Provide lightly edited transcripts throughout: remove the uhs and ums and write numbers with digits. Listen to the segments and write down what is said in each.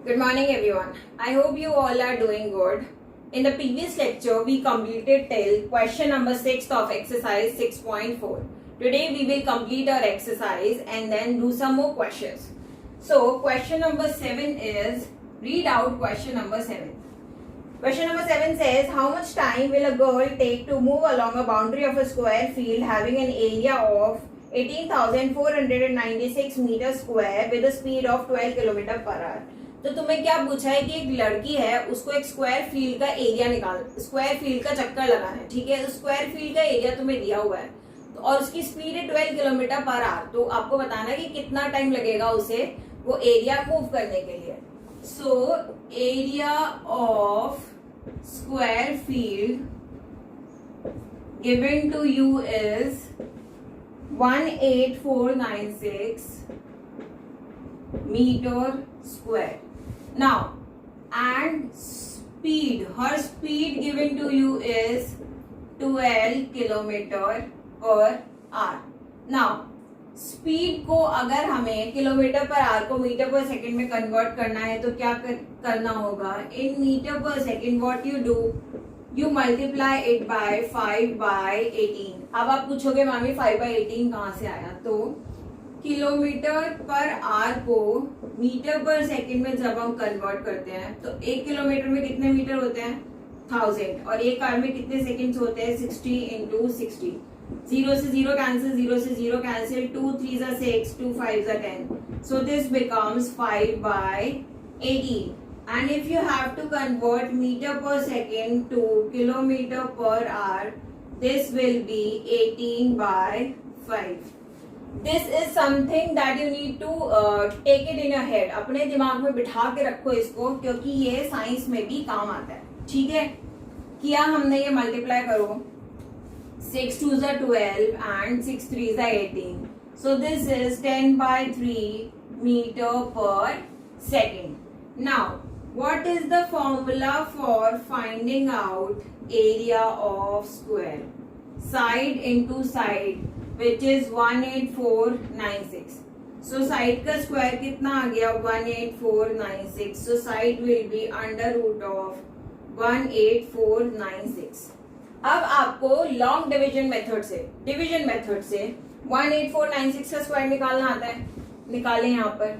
Good morning everyone. I hope you all are doing good. In the previous lecture, we completed till question number 6 of exercise 6.4. Today we will complete our exercise and then do some more questions. So question number 7 is, read out question number 7. Question number 7 says, how much time will a girl take to move along a boundary of a square field having an area of 18,496 meter square with a speed of 12 kilometre per hour. तो तुम्हें क्या पूछा है कि एक लड़की है, उसको एक स्क्वायर फील्ड का एरिया स्क्वायर फील्ड का चक्कर लगाना है. ठीक है, तो स्क्वायर फील्ड का एरिया तुम्हें दिया हुआ है तो और उसकी स्पीड है 12 किलोमीटर पर आवर. तो आपको बताना है कि कितना टाइम लगेगा उसे वो एरिया मूव करने के लिए. So area of square field given to you is 18496 meter square. Now, and speed, her speed given to you is 12 kilometer per hour. Now, speed को अगर हमें किलोमीटर पर आवर को मीटर पर second में convert करना है तो क्या करना होगा. इन मीटर पर second what you do, you multiply it by 5/18. अब आप पूछोगे मामी 5/18 कहाँ से आया. तो किलोमीटर पर आवर को मीटर पर सेकंड में जब हम कन्वर्ट करते हैं तो एक किलोमीटर में कितने मीटर होते हैं 1000 और एक आवर में कितने सेकंड्स होते हैं 60 into 60. 0 से 0 कैंसिल, 0 से 0 cancel, 2 3s are 6, 2 5s are 10. So this becomes 5/18. And if you have to convert meter per second to kilometer per hour, this will be 18/5. This is something that you need to take it in your head. अपने दिमाग में बिठा के रखो इसको, क्योंकि ये science में भी काम आता है. ठीक है, किया हमने ये मल्टीप्लाई करो. 6 2s are 12 and 6 3s are 18. So this is 10/3 meter per second. Now, what is the formula for finding out area of square? Side into side, which is 18496. So side का square कितना आ गया 18496. So side will be under root of 18496. अब आपको long division method से 18496 का square निकालना आता है. निकालें यहाँ पर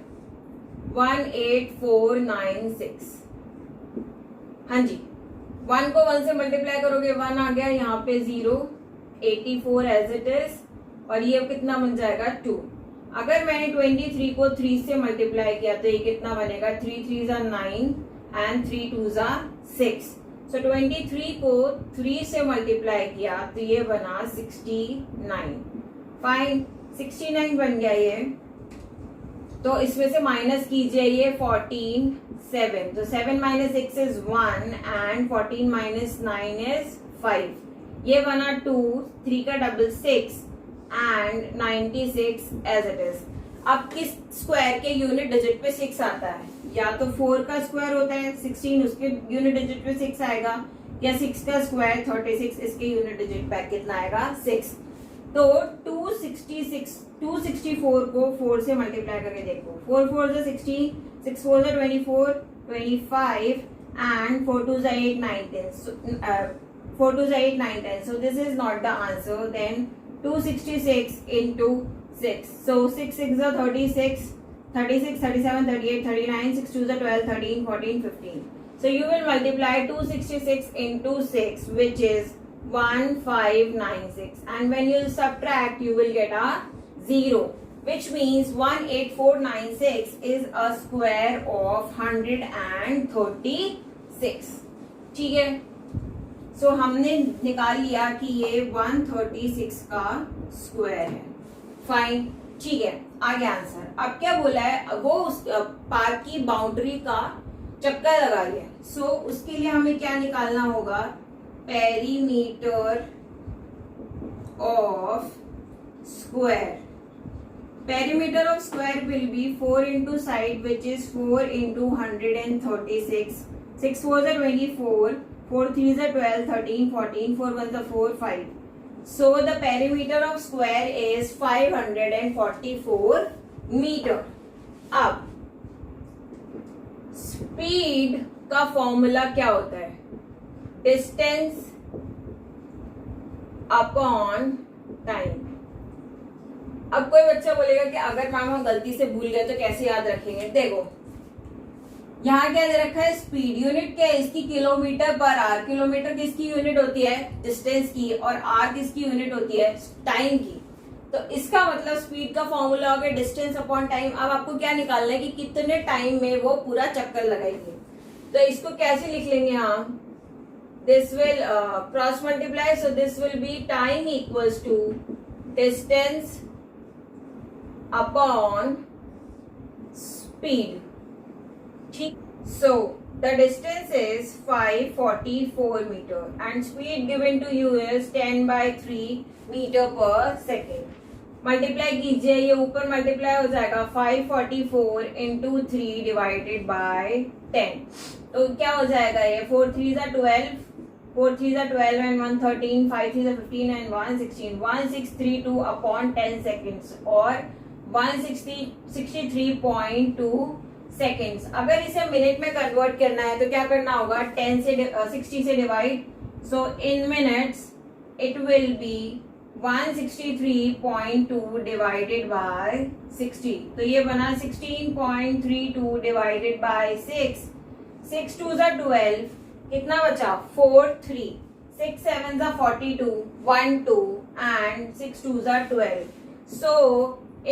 18496. हाँ जी, 1 को 1 से मल्टीप्लाई करोगे 1 आ गया, यहाँ पे 0, 84 एज इट इज, और ये कितना बन जाएगा 2. अगर मैंने 23 को 3 से मल्टीप्लाई किया तो ये कितना बनेगा 3 3s are 9 and 3 2s are 6. So 23 को 3 से मल्टीप्लाई किया तो ये बना 69. फाइन, 69 बन गया ये. तो इसमें से माइनस कीजिए ये 14 7. तो 7 - 6 is 1 and 14 - 9 is 5. ये बना 2, 3 का double 6 and 96 as it is. अब किस स्क्वायर के यूनिट डिजिट पे 6 आता है? या तो 4 का स्क्वायर होता है 16, उसके यूनिट डिजिट पे 6 आएगा, या 6 का स्क्वायर 36, इसके यूनिट डिजिट पे कितना आएगा 6. तो 264 को 4 से मल्टीप्लाई करके देखो. 4 4 से 60, 6 4 से 24, 25 and 4 2s are 8 9 10. 4 2s are 8 9 10. So this is not the answer. Then 266 into 6. So 6 6s are 36, 36, 37, 38, 39, 6 2s are 12, 13, 14, 15. So you will multiply 266 into 6, which is 1596. And when you subtract, you will get a 0, which means 18496 is a square of 136. ठीक है, सो हमने निकाल लिया कि ये 136 का square है. Fine, ठीक है, आ गया आंसर. अब क्या बोला है, वो उस पार्क की बाउंड्री का चक्कर लगा लिया. सो उसके लिए हमें क्या निकालना होगा, perimeter of square. Perimeter of square will be 4 into side, which is 4 into 136. 6 4s are 24, 4 3s are 12, 13, 14, 4 1s are 4, 5. So the perimeter of square is 544 meter. अब स्पीड का फॉर्मूला क्या होता है? Distance upon time. अब कोई बच्चा बोलेगा कि अगर मैम हम गलती से भूल गए तो कैसे याद रखेंगे? देखो यहाँ क्या दे रखा है, स्पीड। यूनिट क्या है इसकी? Kilometre per hour. किलोमीटर किसकी यूनिट होती है? डिस्टेंस की। और आर किसकी यूनिट होती है? टाइम की। तो इसका मतलब स्पीड का फॉर्मूला हो गया डिस्टेंस अपॉन टाइम। अब आपको क्या निकालना है कि कितने टाइम में वो पूरा चक्कर लगाएगी। तो इसको कैसे लिख लेंगे हम? This will cross multiply, so this will be time equals to distance upon speed. ठीक, so the distance is 544 meter and speed given to you is 10/3 meter per second. Multiply कीजिए, ये ऊपर मल्टीप्लाई हो जाएगा 544 इंटू 3 डिवाइडेड बाय 10। तो क्या हो जाएगा ये? 4 3 ज़ा 12, 4 3 ज़ा 12 and 1 13, 5 3 ज़ा 15 and 1 16, 1632 अपॉन 10 सेकेंड्स और 163.2 सेकेंड्स। अगर इसे मिनट में कन्वर्ट करना है तो क्या करना होगा? 10 से 60 से divide, so in minutes it will be 163.2 divided by 60। तो ये बना 16.32 डिवाइडेड बाय 6। 6 2 ज़ा 12, कितना बचा? 4 3, 6 7 ज़ा 42, 1 2 एंड 6 2 ज़ा 12। सो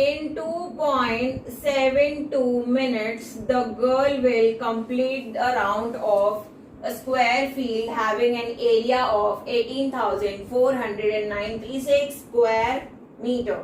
in 2.72 minutes, the girl will complete the round of a square field having an area of 18,496 square meter.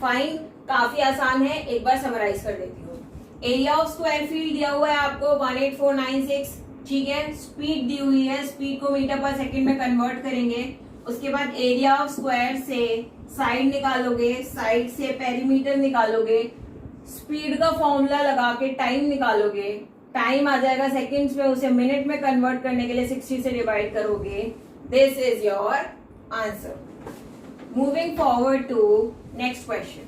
Fine, काफी आसान है, एक बार समराइज कर देती हूँ। एरिया ऑफ स्क्वायर फील्ड दिया हुआ है आपको 18496, ठीक है। स्पीड दी हुई है, स्पीड को मीटर पर सेकंड में कन्वर्ट करेंगे। उसके बाद एरिया ऑफ स्क्वायर से साइड निकालोगे, साइड से पेरीमीटर निकालोगे, स्पीड का फॉर्मूला लगा के टाइम निकालोगे। टाइम आ जाएगा सेकंड्स में, उसे मिनट में कन्वर्ट करने के लिए 60 से डिवाइड करोगे। This is your answer. Moving forward to next question.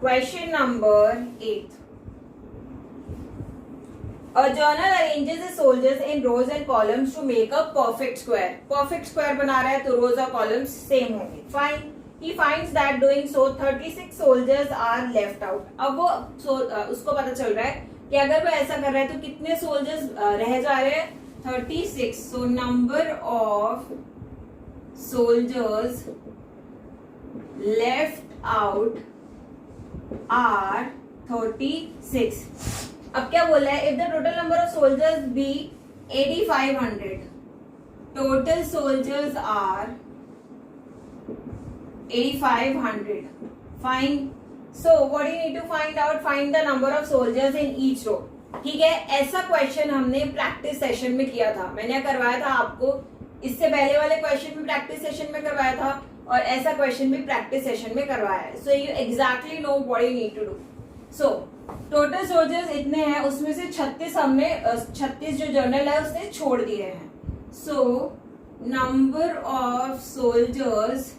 Question number 8. A journal arranges the soldiers in rows and columns to make a perfect square. Perfect square बना रहा है तो rows और columns same होंगे. Fine. He finds that doing so 36 soldiers are left out. अब वो उसको पता चल रहा है कि अगर वो ऐसा कर रहा है तो कितने soldiers रह जा रहे हैं? 36. So number of soldiers left out are 36. अब क्या बोला है? If the total number of soldiers be 8500, total soldiers are 8500. Fine. So what do you need to find out? Find the number of soldiers in each row. ठीक है, ऐसा question हमने practice session में किया था। मैंने करवाया था आपको, इससे पहले वाले क्वेश्चन में प्रैक्टिस सेशन में करवाया था और ऐसा क्वेश्चन भी प्रैक्टिस सेशन में करवाया है। So you exactly know what you need to do. So total soldiers इतने हैं, उसमें से 36 जो जर्नल है उसने छोड़ दिए हैं। So number of soldiers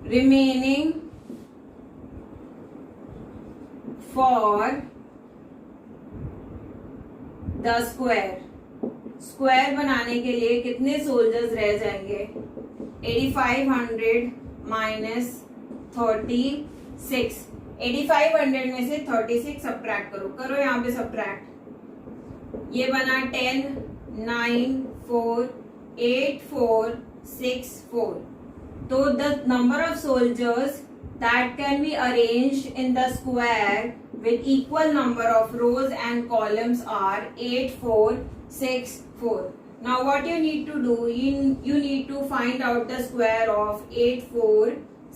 remaining for the square बनाने के लिए कितने सोल्जर्स रह जाएंगे? 8500 माइनस 36। 8500 में से 36 सब्ट्रैक्ट करो यहाँ पे सब्ट्रैक्ट। ये बना 10 9 4 8 4 6 4। तो the number of soldiers that can be arranged in the square with equal number of rows and columns are 8 4 6 4. Now what you need to do, you need to find out the square of 8 4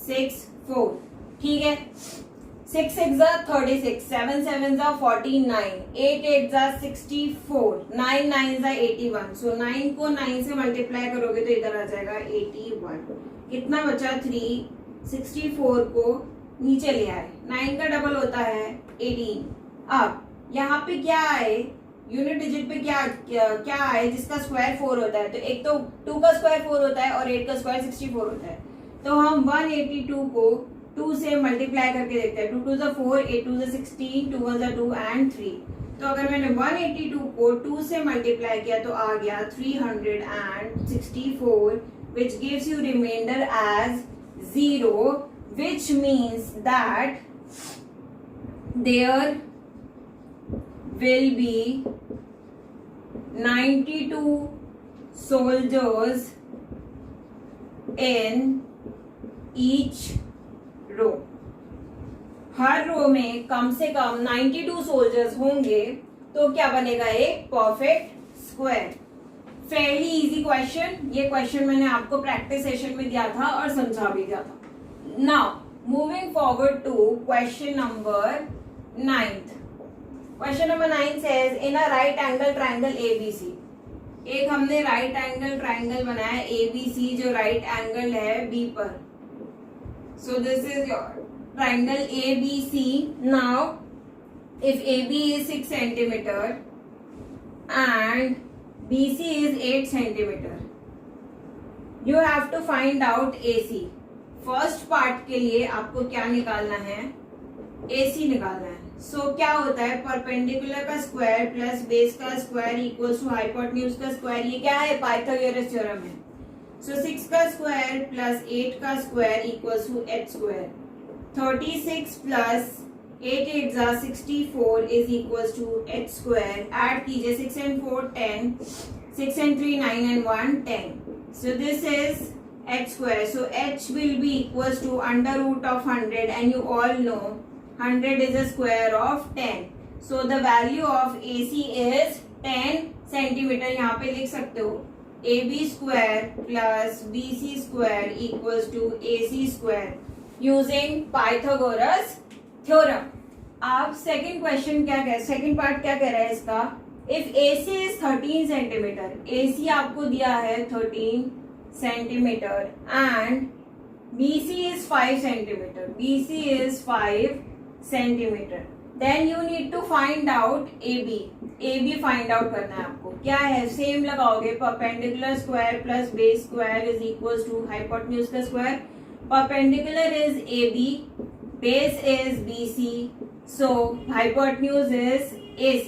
6 4. ठीक है, 6 6 जा 36, 7 7 जा 49, 8 8 जा 64, 9 9 जा 81. So 9 को 9 से multiply करोगे तो इधर आ जाएगा 81. कितना बचा? 3. 64 को नीचे ले आए, 9 का डबल होता है 18. अब यहाँ पे क्या आए? यूनिट डिजिट पे क्या है जिसका स्क्वायर 4 होता है, तो एक तो 2 का स्क्वायर 4 होता है और 8 का स्क्वायर 64 होता है। तो हम 182 को 2 से मल्टीप्लाई करके देखते हैं। 2 2 ज़ा 4, 8 2 ज़ा 16, 2 1 ज़ा 2 एंड 3। तो अगर मैंने 182 को 2 से मल्टीप्लाई किया तो आ गया 364, which gives you remainder as 0, which means that there will be 92 soldiers in each रो। हर रो में कम से कम 92 सोल्जर्स होंगे, तो क्या बनेगा? एक perfect square. Fairlie easy question. ये क्वेश्चन मैंने आपको प्रैक्टिस सेशन में दिया था और समझा भी दिया था। Now moving forward to question number 9। Question number 9 says in a right angle triangle ABC. एक हमने राइट एंगल ट्राइंगल बनाया एबीसी जो राइट एंगल है बी पर। So this is your triangle ABC. Now, if AB is 6 centimeter and BC is 8 centimeter, you have to find out AC. First part के लिए आपको क्या निकालना है? AC निकालना है। So क्या होता है? परपेंडिकुलर का स्क्वायर प्लस बेस का स्क्वायर इक्वल्स टू हाइपोटेन्यूज का स्क्वायर। ये क्या है? पाइथागोरस थ्योरम है। So 6 का स्क्वायर प्लस 8 का square equals to h square. 36 plus 8 8 जा 64 is equals to h square. Add कीजिए 6 and 4 10, 6 and 3 9 and 1 10. So this is h square. So h will be equals to under root of 100 and you all know 100 is a square of 10. So the value of AC is 10 centimeter. यहाँ पे लिख सकते हो AB square plus BC square equals to AC square. Using Pythagoras theorem. आप second question क्या कह, second part क्या कह रहा है इसका? If AC is 13 centimetre, AC आपको दिया है 13 centimetre and BC is 5 centimetre, BC is 5 centimetre, then you need to find out AB। AB find out करना है आपको। क्या है? सेम लगाओगे, perpendicular square plus base square is equals to hypotenuse का square. Perpendicular is AB, base is BC, so hypotenuse is AC.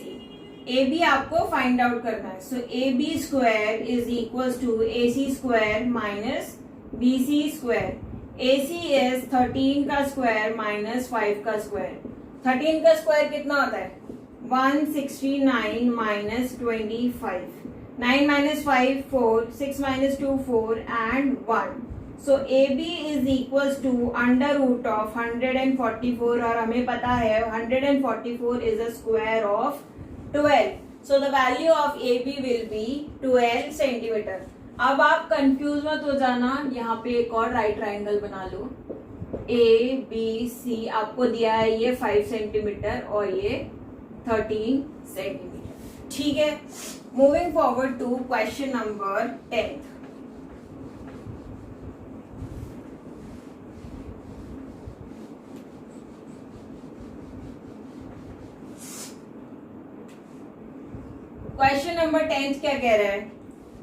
AB आपको find out करना है। So AB square is equals to AC square minus BC square. AC is 13 का square minus 5 का square. 13 का square कितना होता है? 169 minus 25. 9 minus 5 4, 6 minus 2 4 and 1. So AB is equals to under root of 144 और हमें पता है 144 is a square of 12. So the value of AB will be 12 centimeter. अब आप कंफ्यूज मत हो जाना, यहाँ पे एक और राइट ट्राइंगल बना लो। ABC आपको दिया है ये 5 सेंटीमीटर और ये 13 सेंटीमीटर। ठीक है, moving forward to question number 10। Question number 10 क्या कह रहा है?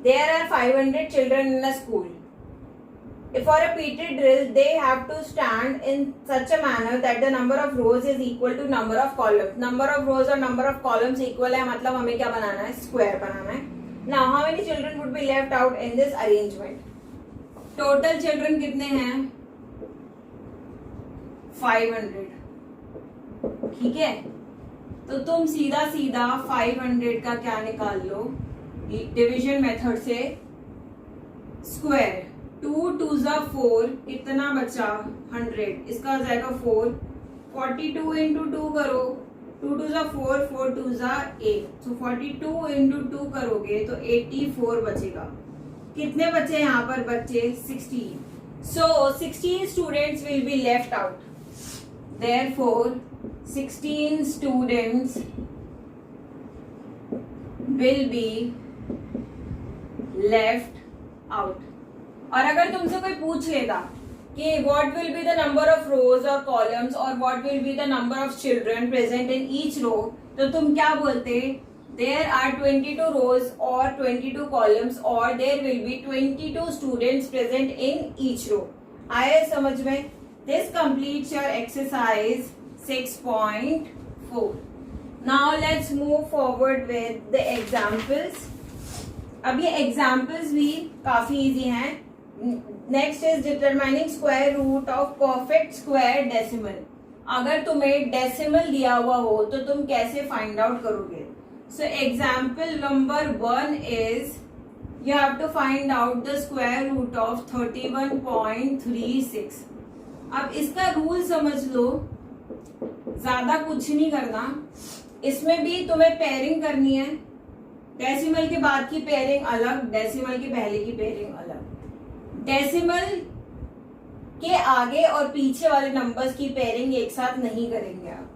There are 500 children in a school. For a PT drill they have to stand in such a manner that the number of rows is equal to number of columns. number of rows और number of columns equal है, मतलब हमें क्या बनाना है? Square बनाना है। Now how many children would be left out in this arrangement? Total children कितने हैं? 500। ठीक है, तो तुम सीधा सीधा 500 का क्या निकाल लो डिवीजन मेथड से? स्क्वायर। 2 2 जा 4, कितना बचा? 100। इसका हो जाएगा 4। 42 इंटू 2 करो, 2 2 जा 4, 4 2 जा 8, तो 42 इंटू 2 करोगे तो 84 बचेगा। कितने बचे यहाँ पर बच्चे? 16। सो 16 students will be left out. Therefore 16 students will be left out. और अगर तुमसे कोई पूछ लेगा कि what will be the number of rows or columns or what will be the number of children present in each row, तो तुम क्या बोलते? there are 22 rows or 22 columns or there will be 22 students present in each row. आया समझ में? This completes your exercise 6.4. Now let's move forward with the examples. अब ये examples भी काफी easy हैं. Next is determining square root of perfect square decimal. अगर तुम्हें डेसिमल दिया हुआ हो तो तुम कैसे फाइंड आउट करोगे? So example number 1 is you have to find out the square root of 31.36. अब इसका रूल समझ लो, ज्यादा कुछ नहीं करना. इसमें भी तुम्हें पेयरिंग करनी है. डेसिमल के बाद की पेयरिंग अलग, डेसिमल के पहले की पेयरिंग अलग. डेसिमल के आगे और पीछे वाले नंबर्स की पेयरिंग एक साथ नहीं करेंगे आप.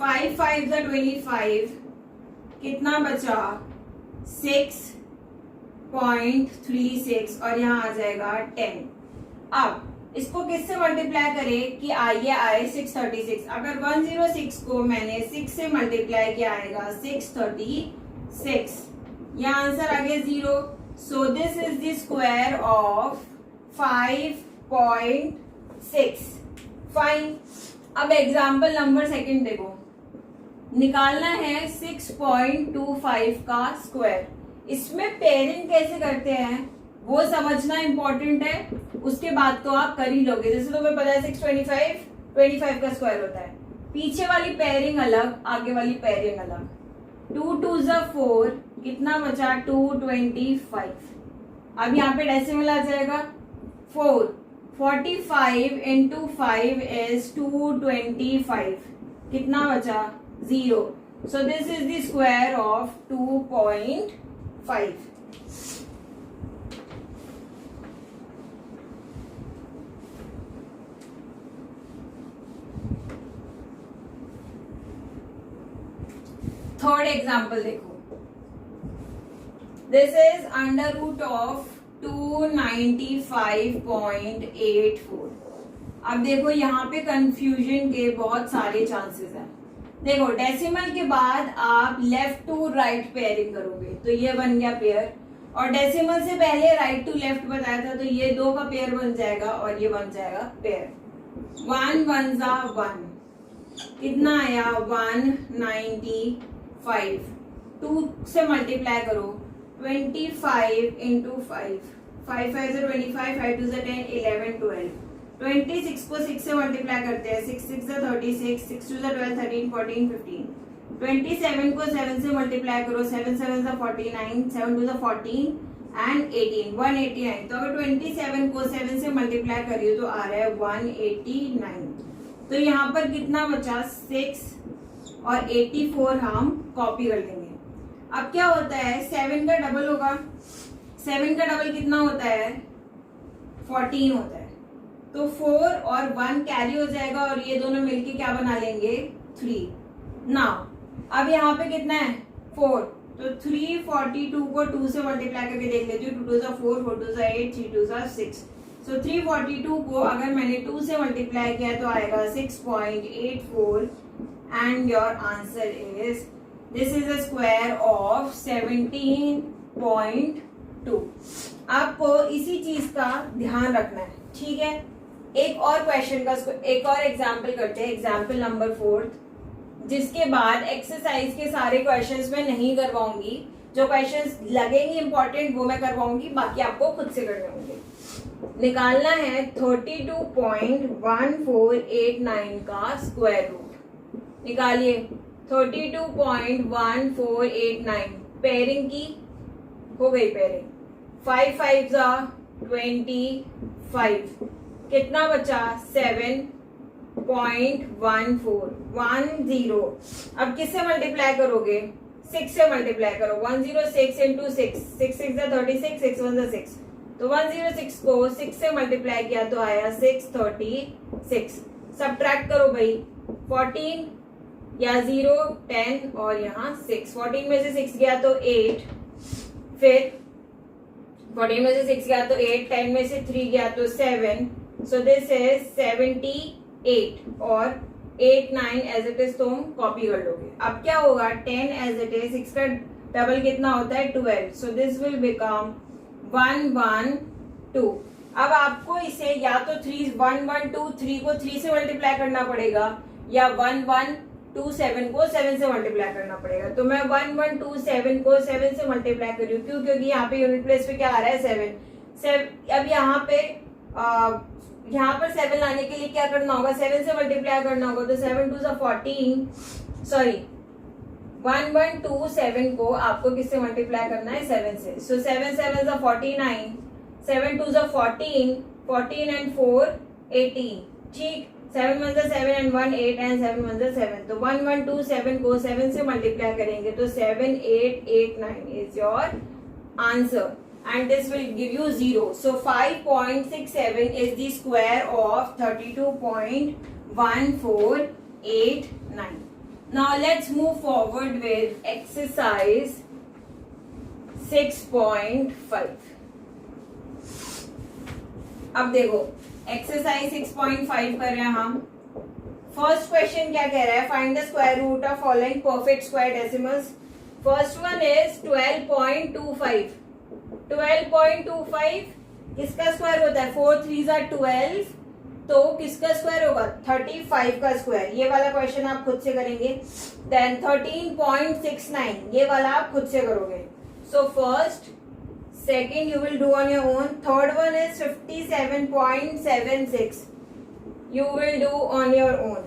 5 5 25, कितना बचा? 6.36 और यहाँ आ जाएगा 10. अब इसको किससे मल्टीप्लाई करें कि ये आए 636. अगर 106 को मैंने 6 से मल्टीप्लाई किया आएगा 636. यहाँ आंसर आ गया 0. सो this is the square of 5.6. Fine. अब एग्जाम्पल नंबर सेकंड देखो. निकालना है 6.25 का स्क्वायर. इसमें पेयरिंग कैसे करते हैं वो समझना इंपॉर्टेंट है. उसके बाद तो आप कर ही लोगे. जैसे तुम्हें पता है 625 का स्क्वायर होता है. पीछे वाली पेयरिंग अलग, आगे वाली पेयरिंग अलग. 2 2 4, कितना बचा? 225. अब यहाँ पे डेसिमल आ जाएगा 4. 45 into 5 is 225. कितना बचा? 0. So this is the square of 2.5. Third example देखो. This is under root of 295.84. अब देखो यहाँ पे कंफ्यूजन के बहुत सारे चांसेस हैं. देखो डेसिमल के बाद आप लेफ्ट टू राइट पेयरिंग करोगे तो ये बन गया पेयर. और डेसिमल से पहले राइट टू लेफ्ट बताया था तो ये 2 का पेयर बन जाएगा और ये बन जाएगा पेयर. 1 1 1. कितना आया? 195. 2 से मल्टीप्लाई करो. 25 into 5. 5 5 25, 5 2 10, 11 12. 26 को 6 से मल्टीप्लाई करते हैं. 6 6 36, 6 2 12, 13 14 15. 27 को 7 से मल्टीप्लाई करो. 7 7 49, 7 2 14 एंड 18, 189. तो अगर 27 को 7 से मल्टीप्लाई करिए तो आ रहा है 189. तो यहाँ पर कितना बचा? 6 और 84 हम कॉपी कर लेंगे. अब क्या होता है? 7 का डबल होगा. 7 का डबल कितना होता है? 14 होता है. तो 4 और 1 कैरी हो जाएगा और ये दोनों मिलके क्या बना लेंगे? 3. नाउ अब यहाँ पे कितना है? 4. तो 342 को 2 से मल्टीप्लाई करके देख लेती हूँ. 2 2 4, 4 2 8, 3 2 6. सो 342 को अगर मैंने 2 से मल्टीप्लाई किया तो आएगा 6.84 and your answer is this is a square of 17.2. आपको इसी चीज का ध्यान रखना है. ठीक है. एक और क्वेश्चन का एक और एग्जाम्पल करते हैं. एग्जाम्पल नंबर 4, जिसके बाद एक्सरसाइज के सारे क्वेश्चंस में नहीं करवाऊंगी. जो क्वेश्चंस लगेंगे इंपॉर्टेंट वो मैं करवाऊंगी, बाकी आपको खुद से करने होंगे. निकालना है 32.1489 का स्क्वायर रूट. निकालिए. 32.1489. पेयरिंग की हो गई पेयरिंग. 5 5 25. कितना बचा? 7.14 अब किससे मल्टीप्लाई करोगे? 6 से मल्टीप्लाई करो. 106 into 6. 6 6 36, 6 1 6. तो 106 को 6 से मल्टीप्लाई किया तो आया 636. सब्ट्रैक्ट करो भाई. 14 या 0 10 और यहाँ 6. 14 में से 6 गया तो 8. फिर 14 में से 6 गया तो 8. 10 में से 3 गया तो 7. सो दिस इज 78 और 8 9 एज इट इज तुम कॉपी कर लोगे। अब क्या होगा, 10 एज इट इज, 6 का डबल कितना होता है 12, सो दिस विल बिकम 1 1 2। अब आपको इसे या तो 3 1 1 2 3 को 3 से मल्टीप्लाई करना पड़ेगा या 1 1 2 7 को 7 से मल्टीप्लाई करना पड़ेगा। तो मैं 1 1 2 7 को 7 से मल्टीप्लाई कर रही हूँ, क्यों? क्योंकि यहाँ पे यूनिट प्लेस पे क्या आ रहा है 7। अब यहाँ पर 7 लाने के लिए क्या करना होगा, 7 से मल्टीप्लाई करना होगा। तो 7 2 14, सॉरी 1 1 2 7 को आपको किससे मल्टीप्लाई करना है, 7 से। सो 7 7 49, 7 2 14, 14 and 4 18, ठीक। 7 1 7 and 1 8 and 7 1 7। तो 1 1 2 7 को 7 से मल्टीप्लाई करेंगे तो 7 8 8 9 is your answer and this will give you 0. So 5.67 is the square of 32.1489. Now let's move forward with exercise 6.5. अब देखो एक्सरसाइज 6.5 कर रहे हैं हम। फर्स्ट क्वेश्चन क्या कह रहा है, find the square root of following perfect square decimals. First one is 12.25। 12.25 किसका स्क्वायर होता है, 4 3 12, तो किसका स्क्वायर होगा, 35 का स्क्वायर। ये वाला क्वेश्चन आप खुद से करेंगे। देन 13.69, ये वाला आप खुद से करोगे। So first, second you will do on your own. Third one is 57.76, you will do on your own.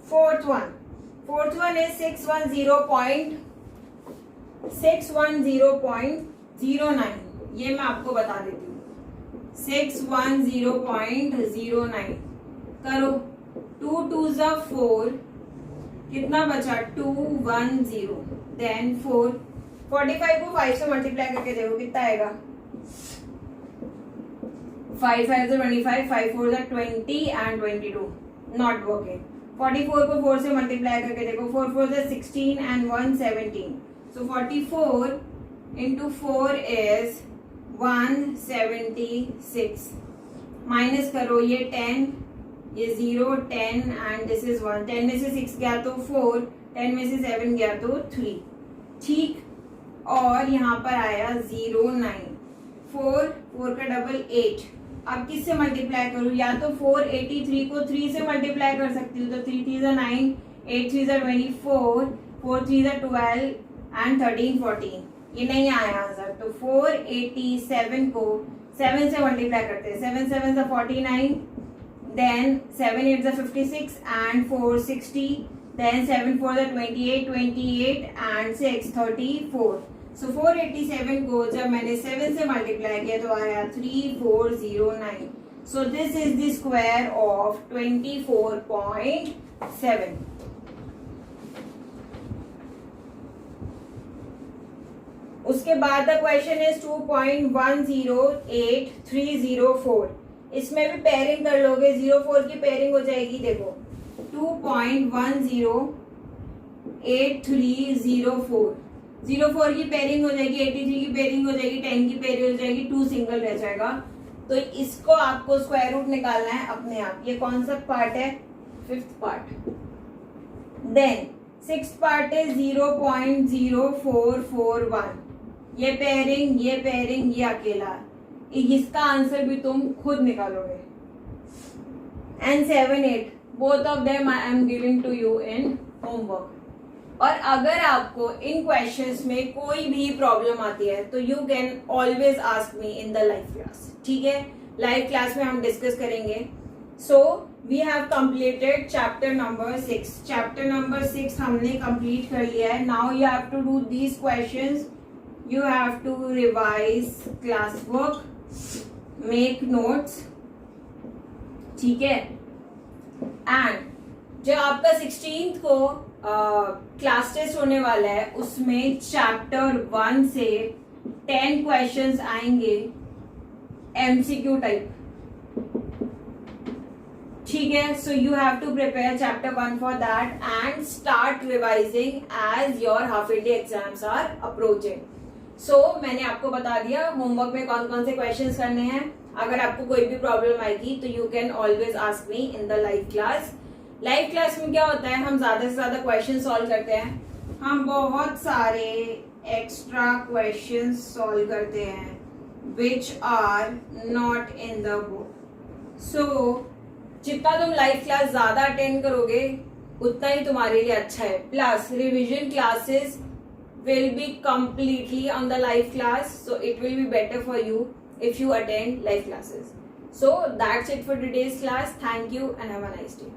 Fourth one is 610.09, ये मैं आपको बता देती हूँ। 610.09 करो। 2 2 4, कितना बचा, 210। देन 4, 45 को 5 से मल्टीप्लाई करके देखो कितना आएगा, 5 5 25, 5 4 20 and 22, नॉट वर्किंग। 44 को 4 से मल्टीप्लाई करके देखो, 4 4 16 and 1 17। So 44 into 4 is 176। Minus करो, ये 10, ये 0 10 and this is 1। 10 में से 6 गया तो 4, 10 में से 7 गया तो 3, ठीक। और यहाँ पर आया 0 9, 4 4 का डबल 8। अब किससे मल्टीप्लाई करूँ, या तो 483 को 3 से मल्टीप्लाई कर सकती हूँ। तो 3 3 9, 8 3 24, 4 3 12 and 13 14, ये नहीं आया आंसर। तो 487 को 7 से मल्टीप्लाई करते हैं। 7 7 49, देन 7 8 56 and 4 60, then 7 4 28 and 6 34। सो 487 को जब मैंने 7 से मल्टीप्लाई किया तो आया 3409। सो this is the square of 24.7। उसके बाद द क्वेश्चन इज 2.108304। इसमें भी पेयरिंग कर लोगे, 04 की पेयरिंग हो जाएगी। देखो 2.108304, 04 की पेयरिंग हो जाएगी, 83 की पेयरिंग हो जाएगी, 10 की पेयरिंग हो जाएगी, 2 सिंगल रह जाएगा। तो इसको आपको स्क्वायर रूट निकालना है अपने आप। ये कौन सा पार्ट है, 5th part. Then 6th part है 0.0441। ये पेयरिंग, ये पेयरिंग, ये अकेला। इसका आंसर भी तुम खुद निकालोगे। And 7 8, both of them I am giving to you in homework. और अगर आपको इन क्वेश्चंस में कोई भी प्रॉब्लम आती है तो you can always ask me in the live class, ठीक है। लाइव क्लास में हम डिस्कस करेंगे। So we have completed chapter number 6। Chapter number 6 हमने कंप्लीट कर लिया है। Now you have to do these questions, you have to revise class work, make notes, ठीक है। एंड जो आपका 16th को क्लास टेस्ट होने वाला है उसमें चैप्टर 1 से 10 क्वेश्चंस आएंगे एमसीक्यू टाइप, ठीक है। So you have to prepare chapter 1 for that and start revising as your half yearly exams are approaching. So मैंने आपको बता दिया होमवर्क में कौन कौन से क्वेश्चंस करने हैं। अगर आपको कोई भी प्रॉब्लम आएगी तो you can always ask me in the live class. Live class में क्या होता है, हम ज्यादा से ज्यादा क्वेश्चन सॉल्व करते हैं, हम बहुत सारे एक्स्ट्रा क्वेश्चन सॉल्व करते हैं which are not in the book. So जितना तुम लाइव क्लास ज्यादा अटेंड करोगे उतना ही तुम्हारे लिए अच्छा है. Plus revision classes will be completely on the live class, so it will be better for you if you attend live classes. So that's it for today's class. Thank you and have a nice day.